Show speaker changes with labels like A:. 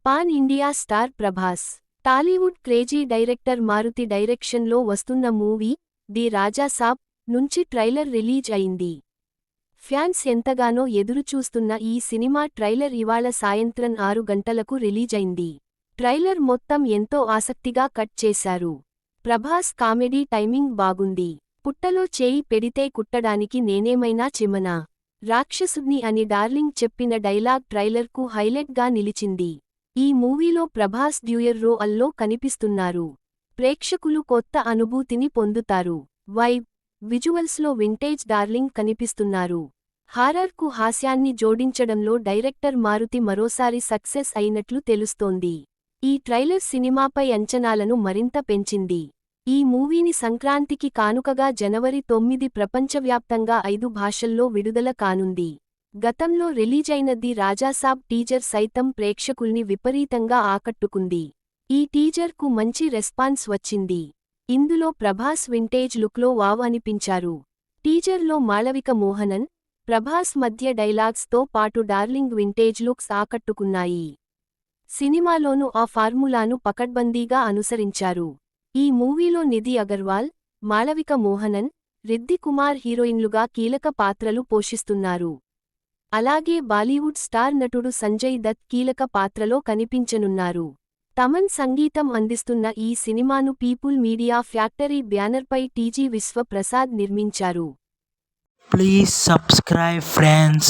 A: Pan India star Prabhas, Tollywood crazy director Maruthi డైరెక్షన్లో వస్తున్న movie the రాజా సాబ్ నుంచి ట్రైలర్ రిలీజ్ అయింది. ఫ్యాన్స్ ఎంతగానో ఎదురుచూస్తున్న ఈ సినిమా ట్రైలర్ ఇవాళ సాయంత్రం 6 గంటలకు రిలీజైంది. ట్రైలర్ మొత్తం ఎంతో ఆసక్తిగా కట్ చేశారు. ప్రభాస్ కామెడీ టైమింగ్ బాగుంది. పుట్టలో చేయి పెడితే కుట్టడానికి నేనేమైనా చిమనా, రాక్షసుడ్ని అని డార్లింగ్ చెప్పిన డైలాగ్ ట్రైలర్కు హైలైట్గా నిలిచింది. ఈ మూవీలో ప్రభాస్ డ్యూయర్ రోల్లో కనిపిస్తున్నారు. ప్రేక్షకులు కొత్త అనుభూతిని పొందుతారు. వైబ్, విజువల్స్లో వింటేజ్ డార్లింగ్ కనిపిస్తున్నారు. హారర్కు హాస్యాన్ని జోడించడంలో డైరెక్టర్ మారుతి మరోసారి సక్సెస్ అయినట్లు తెలుస్తోంది. ఈ ట్రైలర్ సినిమాపై అంచనాలను మరింత పెంచింది. ఈ మూవీని సంక్రాంతికి కానుకగా జనవరి 9 ప్రపంచవ్యాప్తంగా 5 భాషల్లో విడుదల కానుంది. గతంలో రిలీజైన ది రాజాసాబ్ టీజర్ సైతం ప్రేక్షకుల్ని విపరీతంగా ఆకట్టుకుంది. ఈ టీజర్కు మంచి రెస్పాన్స్ వచ్చింది. ఇందులో ప్రభాస్ వింటేజ్ లుక్లో వావ్ అనిపించారు. టీజర్లో మాళవిక మోహనన్, ప్రభాస్ మధ్య డైలాగ్స్తో పాటు డార్లింగ్ వింటేజ్ లుక్స్ ఆకట్టుకున్నాయి. సినిమాలోనూ ఆ ఫార్ములాను పకడ్బందీగా అనుసరించారు. ఈ మూవీలో నిధి అగర్వాల్, మాళవిక మోహనన్, రిద్ది కుమార్ హీరోయిన్లుగా కీలక పాత్రలు పోషిస్తున్నారు. అలాగే బాలీవుడ్ స్టార్ నటుడు సంజయ్ దత్ కీలక పాత్రలో కనిపించనున్నారు. తమన్ సంగీతం అందిస్తున్న ఈ సినిమాను పీపుల్ మీడియా ఫ్యాక్టరీ బ్యానర్పై టీజీ విశ్వ ప్రసాద్ నిర్మించారు.
B: Please subscribe friends.